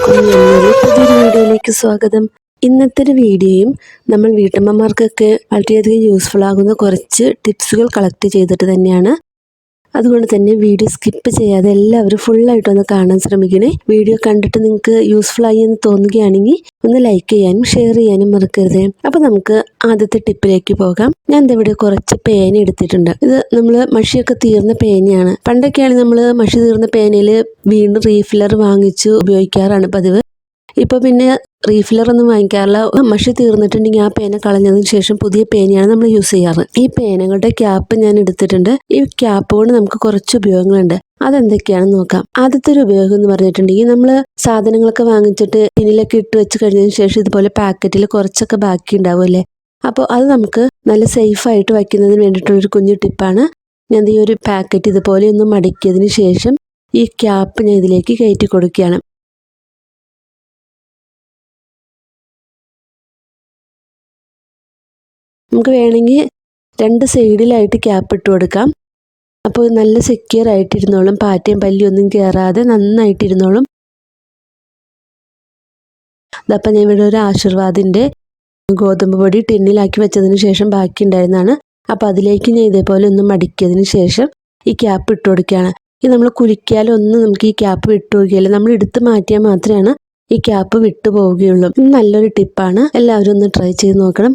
എല്ലാവർക്കും ഞങ്ങളുടെ പുതിയൊരു വീഡിയോയിലേക്ക് സ്വാഗതം. ഇന്നത്തെ ഒരു വീഡിയോയും നമ്മൾ വീട്ടമ്മമാർക്കൊക്കെ വളരെയധികം യൂസ്ഫുൾ ആകുന്ന കുറച്ച് ടിപ്സുകൾ കളക്ട് ചെയ്തിട്ട് തന്നെയാണ്. അതുകൊണ്ട് തന്നെ വീഡിയോ സ്കിപ്പ് ചെയ്യാതെ എല്ലാവരും ഫുള്ളായിട്ടൊന്ന് കാണാൻ ശ്രമിക്കണേ. വീഡിയോ കണ്ടിട്ട് നിങ്ങൾക്ക് യൂസ്ഫുൾ ആയി എന്ന് തോന്നുകയാണെങ്കിൽ ഒന്ന് ലൈക്ക് ചെയ്യാനും ഷെയർ ചെയ്യാനും മറക്കരുത്. അപ്പോൾ നമുക്ക് ആദ്യത്തെ ടിപ്പിലേക്ക് പോകാം. ഞാൻ ഇവിടെ കുറച്ച് പേന എടുത്തിട്ടുണ്ട്. ഇത് നമ്മൾ മഷിയൊക്കെ തീർന്ന പേനയാണ്. പണ്ടൊക്കെയാണ് നമ്മൾ മഷി തീർന്ന പേനയിൽ വീണ്ടും റീഫില്ലർ വാങ്ങിച്ച് ഉപയോഗിക്കാറാണ് പതിവ്. ഇപ്പോൾ പിന്നെ റീഫില്ലർ ഒന്നും വാങ്ങിക്കാറില്ല. മഷി തീർന്നിട്ടുണ്ടെങ്കിൽ ആ പേന കളഞ്ഞതിന് ശേഷം പുതിയ പേനയാണ് നമ്മൾ യൂസ് ചെയ്യാറ്. ഈ പേനകളുടെ ക്യാപ്പ് ഞാൻ എടുത്തിട്ടുണ്ട്. ഈ ക്യാപ്പ് കൊണ്ട് നമുക്ക് കുറച്ച് ഉപയോഗങ്ങളുണ്ട്. അതെന്തൊക്കെയാണെന്ന് നോക്കാം. ആദ്യത്തെ ഒരു ഉപയോഗം എന്ന് പറഞ്ഞിട്ടുണ്ടെങ്കിൽ നമ്മൾ സാധനങ്ങളൊക്കെ വാങ്ങിച്ചിട്ട് ടിന്നിലൊക്കെ ഇട്ട് വെച്ച് കഴിഞ്ഞതിന് ശേഷം ഇതുപോലെ പാക്കറ്റിൽ കുറച്ചൊക്കെ ബാക്കി ഉണ്ടാവുമല്ലേ, അപ്പോൾ അത് നമുക്ക് നല്ല സേഫായിട്ട് വയ്ക്കുന്നതിന് വേണ്ടിയിട്ടുള്ളൊരു കുഞ്ഞു ടിപ്പാണ്. ഞാൻ ഈ ഒരു പാക്കറ്റ് ഇതുപോലെ ഒന്ന് മടക്കിയതിന് ശേഷം ഈ ക്യാപ്പ് ഞാൻ ഇതിലേക്ക് കയറ്റി കൊടുക്കുകയാണ്. നമുക്ക് വേണമെങ്കിൽ രണ്ട് സൈഡിലായിട്ട് ക്യാപ്പ് ഇട്ട് കൊടുക്കാം. അപ്പോൾ നല്ല സെക്യൂർ ആയിട്ടിരുന്നോളും. പാറ്റയും പല്ലിയൊന്നും കയറാതെ നന്നായിട്ടിരുന്നോളും. അതപ്പം ഞാൻ ഇവിടെ ഒരു ആശീർവാദിൻ്റെ ഗോതമ്പ് പൊടി ടിന്നിലാക്കി വെച്ചതിന് ശേഷം ബാക്കി ഉണ്ടായിരുന്നതാണ്. അപ്പോൾ അതിലേക്ക് ഞാൻ ഇതേപോലെ ഒന്ന് മടിക്കിയതിന് ശേഷം ഈ ക്യാപ്പ് ഇട്ട് കൊടുക്കുകയാണ്. ഇത് നമ്മൾ കുലിക്കാലൊന്നും നമുക്ക് ഈ ക്യാപ്പ് വിട്ടു പോവുകയില്ല. നമ്മൾ എടുത്ത് മാറ്റിയാൽ മാത്രമാണ് ഈ ക്യാപ്പ് വിട്ടു പോവുകയുള്ളൂ. ഇത് നല്ലൊരു ടിപ്പാണ്. എല്ലാവരും ഒന്ന് ട്രൈ ചെയ്ത് നോക്കണം.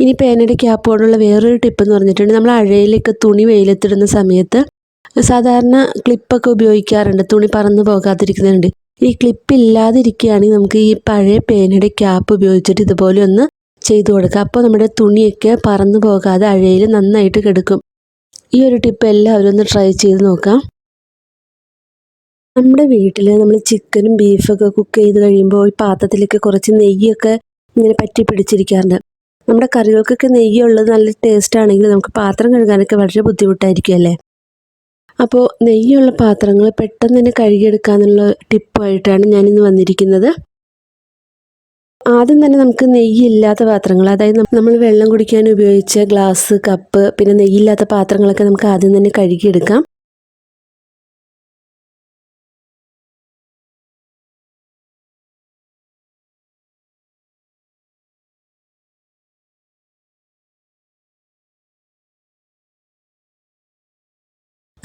ഇനി പേനയുടെ ക്യാപ്പ് കൊണ്ടുള്ള വേറൊരു ടിപ്പ് എന്ന് പറഞ്ഞിട്ടുണ്ടെങ്കിൽ നമ്മൾ അഴയിലേക്ക് തുണി വെയിലത്തിടുന്ന സമയത്ത് സാധാരണ ക്ലിപ്പൊക്കെ ഉപയോഗിക്കാറുണ്ട്, തുണി പറന്നു പോകാതിരിക്കുന്നുണ്ട്. ഈ ക്ലിപ്പ് ഇല്ലാതിരിക്കുകയാണെങ്കിൽ നമുക്ക് ഈ പഴയ പേനയുടെ ക്യാപ്പ് ഉപയോഗിച്ചിട്ട് ഇതുപോലെ ഒന്ന് ചെയ്തു കൊടുക്കാം. അപ്പോൾ നമ്മുടെ തുണിയൊക്കെ പറന്നു പോകാതെ അഴയിൽ നന്നായിട്ട് കിടക്കും. ഈ ഒരു ടിപ്പ് എല്ലാവരും ഒന്ന് ട്രൈ ചെയ്ത് നോക്കാം. നമ്മുടെ വീട്ടിൽ നമ്മൾ ചിക്കനും ബീഫൊക്കെ കുക്ക് ചെയ്ത് കഴിയുമ്പോൾ ഈ പാത്രത്തിലേക്ക് കുറച്ച് നെയ്യൊക്കെ ഇങ്ങനെ പറ്റി പിടിച്ചിരിക്കാറുണ്ട്. നമ്മുടെ കറികൾക്കൊക്കെ നെയ്യുള്ളത് നല്ല ടേസ്റ്റ് ആണെങ്കിൽ നമുക്ക് പാത്രം കഴുകാനൊക്കെ വളരെ ബുദ്ധിമുട്ടായിരിക്കും അല്ലേ. അപ്പോൾ നെയ്യുള്ള പാത്രങ്ങൾ പെട്ടെന്ന് തന്നെ കഴുകിയെടുക്കാനുള്ള ടിപ്പായിട്ടാണ് ഞാനിന്ന് വന്നിരിക്കുന്നത്. ആദ്യം തന്നെ നമുക്ക് നെയ്യില്ലാത്ത പാത്രങ്ങൾ, അതായത് നമ്മൾ വെള്ളം കുടിക്കാൻ ഉപയോഗിച്ച ഗ്ലാസ്, കപ്പ്, പിന്നെ നെയ്യില്ലാത്ത പാത്രങ്ങളൊക്കെ നമുക്ക് ആദ്യം തന്നെ കഴുകിയെടുക്കാം.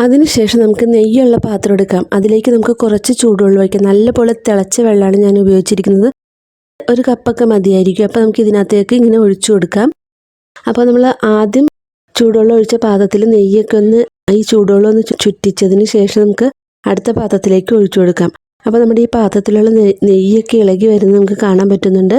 അതിനുശേഷം നമുക്ക് നെയ്യുള്ള പാത്രം എടുക്കാം. അതിലേക്ക് നമുക്ക് കുറച്ച് ചൂടുവെള്ളം ഒഴിക്കാം. നല്ലപോലെ തിളച്ച വെള്ളമാണ് ഞാൻ ഉപയോഗിച്ചിരിക്കുന്നത്. ഒരു കപ്പൊക്കെ മതിയായിരിക്കും. അപ്പോൾ നമുക്ക് ഇതിനകത്തേക്ക് ഇങ്ങനെ ഒഴിച്ചു കൊടുക്കാം. അപ്പോൾ നമ്മൾ ആദ്യം ചൂടുവെള്ളം ഒഴിച്ച പാത്രത്തിൽ നെയ്യൊക്കെ ഒന്ന് ഈ ചൂടുവെള്ളം ഒന്ന് ചുറ്റിച്ചതിന് ശേഷം നമുക്ക് അടുത്ത പാത്രത്തിലേക്ക് ഒഴിച്ചു കൊടുക്കാം. അപ്പോൾ നമ്മുടെ ഈ പാത്രത്തിലുള്ള നെയ്യൊക്കെ ഇളകി വരുന്നത് നമുക്ക് കാണാൻ പറ്റുന്നുണ്ട്.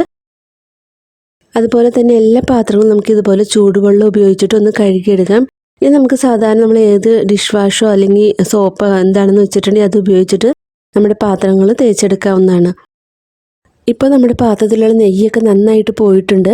അതുപോലെ തന്നെ എല്ലാ പാത്രങ്ങളും നമുക്ക് ഇതുപോലെ ചൂടുവെള്ളം ഉപയോഗിച്ചിട്ട് ഒന്ന് കഴുകിയെടുക്കാം. ഇത് നമുക്ക് സാധാരണ നമ്മൾ ഏത് ഡിഷ് വാഷോ അല്ലെങ്കിൽ സോപ്പ് എന്താണെന്ന് വെച്ചിട്ടുണ്ടെങ്കിൽ അത് ഉപയോഗിച്ചിട്ട് നമ്മുടെ പാത്രങ്ങൾ തേച്ചെടുക്കാവുന്നതാണ്. ഇപ്പോൾ നമ്മുടെ പാത്രത്തിലുള്ള നെയ്യൊക്കെ നന്നായിട്ട് പോയിട്ടുണ്ട്.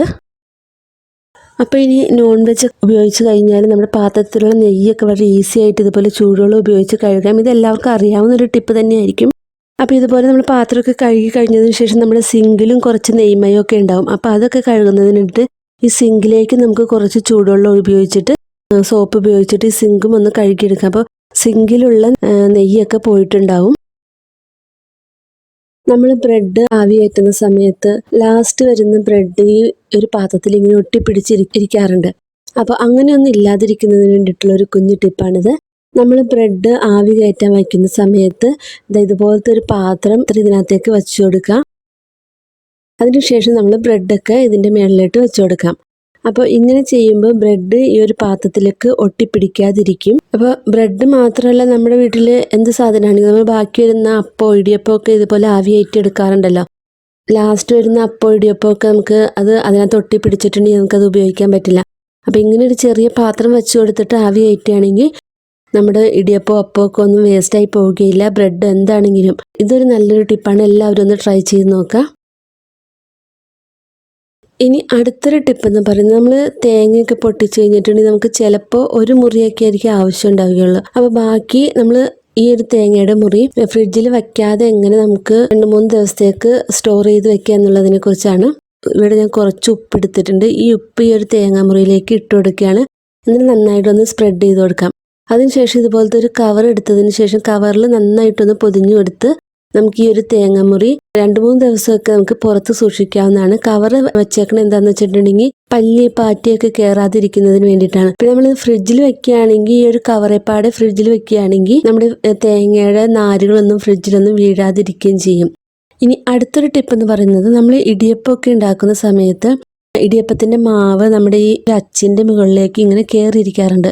അപ്പോൾ ഇനി നോൺ വെജ് ഉപയോഗിച്ച് കഴിഞ്ഞാൽ നമ്മുടെ പാത്രത്തിലുള്ള നെയ്യൊക്കെ വളരെ ഈസി ആയിട്ട് ഇതുപോലെ ചൂടുവെള്ളം ഉപയോഗിച്ച് കഴുകാം. ഇത് എല്ലാവർക്കും അറിയാവുന്ന ഒരു ടിപ്പ് തന്നെയായിരിക്കും. അപ്പോൾ ഇതുപോലെ നമ്മൾ പാത്രമൊക്കെ കഴുകി കഴിഞ്ഞതിന് ശേഷം നമ്മുടെ സിങ്കിലും കുറച്ച് നെയ്മയൊക്കെ ഉണ്ടാവും. അപ്പോൾ അതൊക്കെ കഴുകുന്നതിനായിട്ട് ഈ സിങ്കിലേക്ക് നമുക്ക് കുറച്ച് ചൂടുവെള്ളം ഉപയോഗിച്ചിട്ട് സോപ്പ് ഉപയോഗിച്ചിട്ട് ഈ സിങ്കും ഒന്ന് കഴുകിയെടുക്കാം. അപ്പോൾ സിങ്കിലുള്ള നെയ്യൊക്കെ പോയിട്ടുണ്ടാവും. നമ്മൾ ബ്രെഡ് ആവി കയറ്റുന്ന സമയത്ത് ലാസ്റ്റ് വരുന്ന ബ്രെഡ് ഈ ഒരു പാത്രത്തിൽ ഇങ്ങനെ ഒട്ടിപ്പിടിച്ചിരിക്കാറുണ്ട്. അപ്പോൾ അങ്ങനെയൊന്നും ഇല്ലാതിരിക്കുന്നതിന് വേണ്ടിയിട്ടുള്ള ഒരു കുഞ്ഞു ടിപ്പാണിത്. നമ്മൾ ബ്രെഡ് ആവി കയറ്റാൻ വയ്ക്കുന്ന സമയത്ത് ഇതുപോലത്തെ ഒരു പാത്രം ഇതിനകത്തേക്ക് വെച്ചു കൊടുക്കാം. അതിനുശേഷം നമ്മൾ ബ്രെഡൊക്കെ ഇതിൻ്റെ മുകളിലോട്ട് വെച്ചു കൊടുക്കാം. അപ്പോൾ ഇങ്ങനെ ചെയ്യുമ്പോൾ ബ്രെഡ് ഈ ഒരു പാത്രത്തിലേക്ക് ഒട്ടിപ്പിടിക്കാതിരിക്കും. അപ്പോൾ ബ്രെഡ് മാത്രമല്ല, നമ്മുടെ വീട്ടിൽ എന്ത് സാധനമാണെങ്കിൽ നമ്മൾ ബാക്കി വരുന്ന അപ്പം, ഇടിയപ്പം ഒക്കെ ഇതുപോലെ ആവി എടുക്കാറുണ്ടല്ലോ. ലാസ്റ്റ് വരുന്ന അപ്പം, ഇടിയപ്പം ഒക്കെ നമുക്ക് അതിനകത്ത് ഒട്ടിപ്പിടിച്ചിട്ടുണ്ടെങ്കിൽ നമുക്കത് ഉപയോഗിക്കാൻ പറ്റില്ല. അപ്പോൾ ഇങ്ങനെ ഒരു ചെറിയ പാത്രം വെച്ച് കൊടുത്തിട്ട് ആവി കയറ്റുകയാണെങ്കിൽ നമ്മുടെ ഇടിയപ്പം, അപ്പം ഒക്കെ ഒന്നും വേസ്റ്റായി പോവുകയില്ല. ബ്രെഡ് എന്താണെങ്കിലും ഇതൊരു നല്ലൊരു ടിപ്പാണ്. എല്ലാവരും ഒന്ന് ട്രൈ ചെയ്ത് നോക്കാം. ഇനി അടുത്തൊരു ടിപ്പ് എന്ന് പറയുന്നത്, നമ്മൾ തേങ്ങയൊക്കെ പൊട്ടിച്ച് കഴിഞ്ഞിട്ടുണ്ടെങ്കിൽ നമുക്ക് ചിലപ്പോൾ ഒരു മുറിയൊക്കെ ആയിരിക്കും ആവശ്യം ഉണ്ടാവുകയുള്ളൂ. അപ്പോൾ ബാക്കി നമ്മൾ ഈ ഒരു തേങ്ങയുടെ മുറി ഫ്രിഡ്ജിൽ വയ്ക്കാതെ എങ്ങനെ നമുക്ക് 2-3 ദിവസത്തേക്ക് സ്റ്റോർ ചെയ്ത് വെക്കുക എന്നുള്ളതിനെ കുറിച്ചാണ്. ഇവിടെ ഞാൻ കുറച്ച് ഉപ്പ് എടുത്തിട്ടുണ്ട്. ഈ ഉപ്പ് ഈ ഒരു തേങ്ങാമുറിയിലേക്ക് ഇട്ട് കൊടുക്കുകയാണ്. എന്നിട്ട് നന്നായിട്ടൊന്ന് സ്പ്രെഡ് ചെയ്ത് കൊടുക്കാം. അതിനുശേഷം ഇതുപോലത്തെ ഒരു കവർ എടുത്തതിന് ശേഷം കവറിൽ നന്നായിട്ടൊന്ന് പൊതിഞ്ഞു കൊടുത്ത് നമുക്ക് ഈ ഒരു തേങ്ങാമുറി 2-3 ദിവസമൊക്കെ നമുക്ക് പുറത്ത് സൂക്ഷിക്കാവുന്നതാണ്. കവർ വെച്ചേക്കണ എന്താന്ന് വെച്ചിട്ടുണ്ടെങ്കിൽ പല്ലി പാറ്റിയൊക്കെ കയറാതിരിക്കുന്നതിന് വേണ്ടിയിട്ടാണ്. പിന്നെ നമ്മൾ ഫ്രിഡ്ജിൽ വെക്കുകയാണെങ്കിൽ ഈ ഒരു കവറേപ്പാട് ഫ്രിഡ്ജിൽ വെക്കുകയാണെങ്കിൽ നമ്മുടെ തേങ്ങയുടെ നാരുകളൊന്നും ഫ്രിഡ്ജിലൊന്നും വീഴാതിരിക്കുകയും ചെയ്യും. ഇനി അടുത്തൊരു ടിപ്പ് എന്ന് പറയുന്നത്, നമ്മൾ ഇടിയപ്പമൊക്കെ ഉണ്ടാക്കുന്ന സമയത്ത് ഇടിയപ്പത്തിൻ്റെ മാവ് നമ്മുടെ ഈ അച്ചിൻ്റെ മുകളിലേക്ക് ഇങ്ങനെ കയറിയിരിക്കാറുണ്ട്.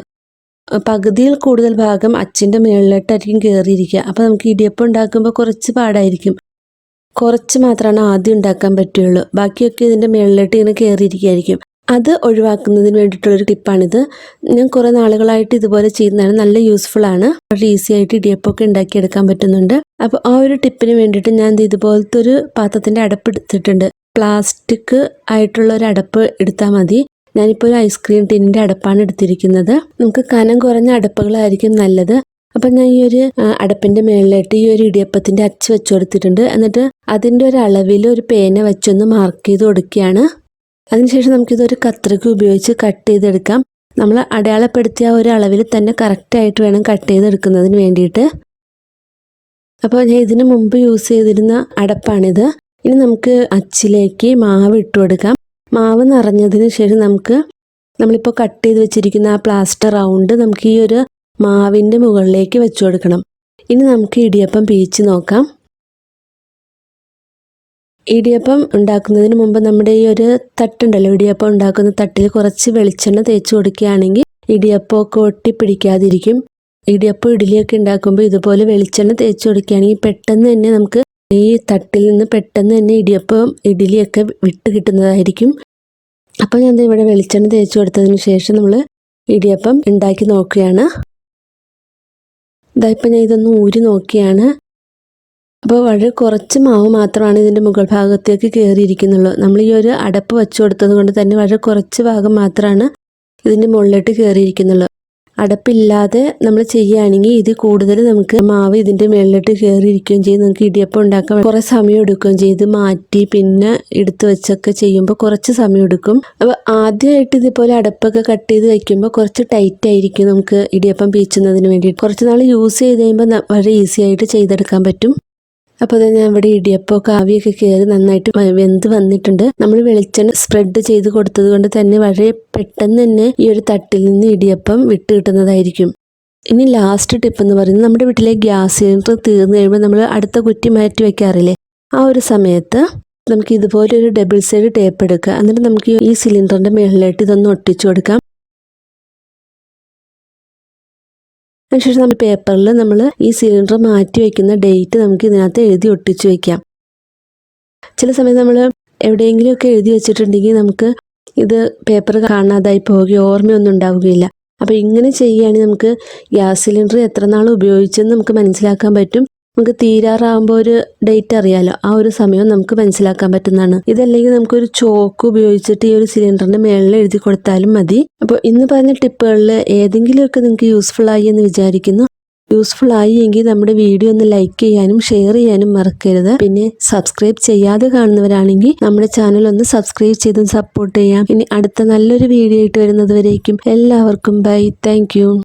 പകുതിയിൽ കൂടുതൽ ഭാഗം അച്ചിൻ്റെ മുകളിലോട്ടായിരിക്കും കയറിയിരിക്കുക. അപ്പോൾ നമുക്ക് ഇടിയപ്പം ഉണ്ടാക്കുമ്പോൾ കുറച്ച് പാടായിരിക്കും. കുറച്ച് മാത്രമാണ് ആദ്യം ഉണ്ടാക്കാൻ പറ്റുള്ളൂ, ബാക്കിയൊക്കെ ഇതിൻ്റെ മുകളിലോട്ട് ഇങ്ങനെ കയറിയിരിക്കുകയായിരിക്കും. അത് ഒഴിവാക്കുന്നതിന് വേണ്ടിയിട്ടുള്ളൊരു ടിപ്പാണിത്. ഞാൻ കുറേ നാളുകളായിട്ട് ഇതുപോലെ ചെയ്യുന്നതാണ്. നല്ല യൂസ്ഫുൾ ആണ്. വളരെ ഈസി ആയിട്ട് ഇടിയപ്പമൊക്കെ ഉണ്ടാക്കിയെടുക്കാൻ പറ്റുന്നുണ്ട്. അപ്പോൾ ആ ഒരു ടിപ്പിന് വേണ്ടിയിട്ട് ഞാൻ ഇതുപോലത്തെ ഒരു പാത്രത്തിൻ്റെ അടപ്പ് എടുത്തിട്ടുണ്ട്. പ്ലാസ്റ്റിക് ആയിട്ടുള്ള ഒരു അടപ്പ് എടുത്താൽ മതി. ഞാനിപ്പോൾ ഒരു ഐസ്ക്രീം ടിന്നിൻ്റെ അടപ്പാണ് എടുത്തിരിക്കുന്നത്. നമുക്ക് കനം കുറഞ്ഞ അടപ്പുകളായിരിക്കും നല്ലത്. അപ്പം ഞാൻ ഈ ഒരു അടപ്പിൻ്റെ മുകളിലായിട്ട് ഈ ഒരു ഇടിയപ്പത്തിൻ്റെ അച്ച് വെച്ച് കൊടുത്തിട്ടുണ്ട്. എന്നിട്ട് അതിൻ്റെ ഒരു അളവിൽ ഒരു പേന വെച്ചൊന്ന് മാർക്ക് ചെയ്ത് കൊടുക്കുകയാണ്. അതിനുശേഷം നമുക്കിതൊരു കത്രിക ഉപയോഗിച്ച് കട്ട് ചെയ്തെടുക്കാം. നമ്മൾ അടയാളപ്പെടുത്തിയ ഒരു അളവിൽ തന്നെ കറക്റ്റായിട്ട് വേണം കട്ട് ചെയ്തെടുക്കുന്നതിന് വേണ്ടിയിട്ട്. അപ്പോൾ ഞാൻ ഇതിനു മുമ്പ് യൂസ് ചെയ്തിരുന്ന അടപ്പാണിത്. ഇനി നമുക്ക് അച്ചിലേക്ക് മാവ് ഇട്ട് കൊടുക്കാം. മാവ് നിറഞ്ഞതിന് ശേഷം നമ്മളിപ്പോൾ കട്ട് ചെയ്ത് വെച്ചിരിക്കുന്ന ആ പ്ലാസ്റ്റർ റൗണ്ട് നമുക്ക് ഈ ഒരു മാവിൻ്റെ മുകളിലേക്ക് വെച്ച് കൊടുക്കണം. ഇനി നമുക്ക് ഇടിയപ്പം പീച്ച് നോക്കാം. ഇടിയപ്പം ഉണ്ടാക്കുന്നതിന് മുമ്പ് നമ്മുടെ ഈ ഒരു തട്ടുണ്ടല്ലോ, ഇടിയപ്പം ഉണ്ടാക്കുന്ന തട്ടിൽ കുറച്ച് വെളിച്ചെണ്ണ തേച്ച് കൊടുക്കുകയാണെങ്കിൽ ഇടിയപ്പമൊക്കെ ഒട്ടിപ്പിടിക്കാതിരിക്കും. ഇടിയപ്പം ഇഡ്ഡലിയൊക്കെ ഉണ്ടാക്കുമ്പോൾ ഇതുപോലെ വെളിച്ചെണ്ണ തേച്ച് കൊടുക്കുകയാണെങ്കിൽ പെട്ടെന്ന് തന്നെ നമുക്ക് ഈ തട്ടിൽ നിന്ന് പെട്ടെന്ന് തന്നെ ഇടിയപ്പം ഇഡ്ഡലിയൊക്കെ വിട്ട് കിട്ടുന്നതായിരിക്കും. അപ്പോൾ ഞാൻ ഇവിടെ വെളിച്ചെണ്ണ തേച്ച് കൊടുത്തതിന് ശേഷം നമ്മൾ ഇടിയപ്പം ഉണ്ടാക്കി നോക്കുകയാണ്. ഇപ്പം ഞാൻ ഇതൊന്ന് ഊരി നോക്കിയാണ്. അപ്പോൾ വളരെ കുറച്ച് മാവ് മാത്രമാണ് ഇതിൻ്റെ മുകൾ ഭാഗത്തേക്ക് കയറിയിരിക്കുന്നുള്ളൂ. നമ്മൾ ഈ ഒരു അടപ്പ് വെച്ച് കൊടുത്തത് കൊണ്ട് തന്നെ വളരെ കുറച്ച് ഭാഗം മാത്രമാണ് ഇതിൻ്റെ മുകളിലോട്ട് കയറിയിരിക്കുന്നുള്ളൂ. അടപ്പില്ലാതെ നമ്മൾ ചെയ്യുകയാണെങ്കിൽ ഇത് കൂടുതൽ നമുക്ക് മാവ് ഇതിൻ്റെ മുകളിലോട്ട് കയറിയിരിക്കുകയും ചെയ്യും. നമുക്ക് ഇടിയപ്പം ഉണ്ടാക്കാൻ കുറേ സമയം എടുക്കുകയും ചെയ്ത് മാറ്റി പിന്നെ എടുത്ത് വെച്ചൊക്കെ ചെയ്യുമ്പോൾ കുറച്ച് സമയം എടുക്കും. അപ്പോൾ ആദ്യമായിട്ട് ഇതുപോലെ അടപ്പൊക്കെ കട്ട് ചെയ്ത് വയ്ക്കുമ്പോൾ കുറച്ച് ടൈറ്റ് ആയിരിക്കും നമുക്ക് ഇടിയപ്പം പീച്ചുന്നതിന് വേണ്ടിയിട്ട്. കുറച്ച് നാൾ യൂസ് ചെയ്ത് കഴിയുമ്പോൾ വളരെ ഈസി ആയിട്ട് ചെയ്തെടുക്കാൻ പറ്റും. അപ്പോൾ അത് ഞാൻ ഇവിടെ ഇടിയപ്പമൊക്കെ ആവിയൊക്കെ കയറി നന്നായിട്ട് വെന്ത് വന്നിട്ടുണ്ട്. നമ്മൾ വെളിച്ചെണ്ണ സ്പ്രെഡ് ചെയ്ത് കൊടുത്തത് കൊണ്ട് തന്നെ വളരെ പെട്ടെന്ന് തന്നെ ഈ ഒരു തട്ടിൽ നിന്ന് ഇടിയപ്പം വിട്ട് കിട്ടുന്നതായിരിക്കും. ഇനി ലാസ്റ്റ് ടിപ്പ് എന്ന് പറയുന്നത്, നമ്മുടെ വീട്ടിലെ ഗ്യാസ് സിലിണ്ടർ തീർന്നു കഴിയുമ്പോൾ നമ്മൾ അടുത്ത കുറ്റി മാറ്റി വെക്കാറില്ലേ, ആ ഒരു സമയത്ത് നമുക്ക് ഇതുപോലെ ഒരു ഡബിൾ സൈഡ് ടേപ്പ് എടുക്കുക. എന്നിട്ട് നമുക്ക് ഈ സിലിണ്ടറിൻ്റെ മുകളിലായിട്ട് ഇതൊന്ന് ഒട്ടിച്ചു കൊടുക്കാം. അതിനുശേഷം നമ്മൾ പേപ്പറിൽ നമ്മൾ ഈ സിലിണ്ടർ മാറ്റി വയ്ക്കുന്ന ഡേറ്റ് നമുക്ക് ഇതിനകത്ത് എഴുതി ഒട്ടിച്ചു വയ്ക്കാം. ചില സമയത്ത് നമ്മൾ എവിടെയെങ്കിലുമൊക്കെ എഴുതി വെച്ചിട്ടുണ്ടെങ്കിൽ നമുക്ക് ഇത് പേപ്പർ കാണാതായി പോവുകയോ ഓർമ്മയൊന്നും ഉണ്ടാവുകയില്ല. അപ്പോൾ ഇങ്ങനെ ചെയ്യുകയാണെങ്കിൽ നമുക്ക് ഗ്യാസ് സിലിണ്ടർ എത്ര നാൾ ഉപയോഗിച്ചെന്ന് നമുക്ക് മനസ്സിലാക്കാൻ പറ്റും. നമുക്ക് തീരാറാകുമ്പോൾ ഒരു ഡേറ്റ് അറിയാലോ, ആ ഒരു സമയം നമുക്ക് മനസ്സിലാക്കാൻ പറ്റുന്നതാണ്. ഇതല്ലെങ്കിൽ നമുക്കൊരു ചോക്ക് ഉപയോഗിച്ചിട്ട് ഈ ഒരു സിലിണ്ടറിൻ്റെ മുകളിൽ എഴുതി കൊടുത്താലും മതി. അപ്പോൾ ഇന്ന് പറഞ്ഞ ടിപ്പുകളിൽ ഏതെങ്കിലുമൊക്കെ നിങ്ങൾക്ക് യൂസ്ഫുൾ ആയി എന്ന് വിചാരിക്കുന്നു. യൂസ്ഫുൾ ആയി എങ്കിൽ നമ്മുടെ വീഡിയോ ഒന്ന് ലൈക്ക് ചെയ്യാനും ഷെയർ ചെയ്യാനും മറക്കരുത്. പിന്നെ സബ്സ്ക്രൈബ് ചെയ്യാതെ കാണുന്നവരാണെങ്കിൽ നമ്മുടെ ചാനൽ ഒന്ന് സബ്സ്ക്രൈബ് ചെയ്തും സപ്പോർട്ട് ചെയ്യാം. ഇനി അടുത്ത നല്ലൊരു വീഡിയോ ആയിട്ട് വരുന്നത് വരേക്കും എല്ലാവർക്കും ബൈ. Thank you.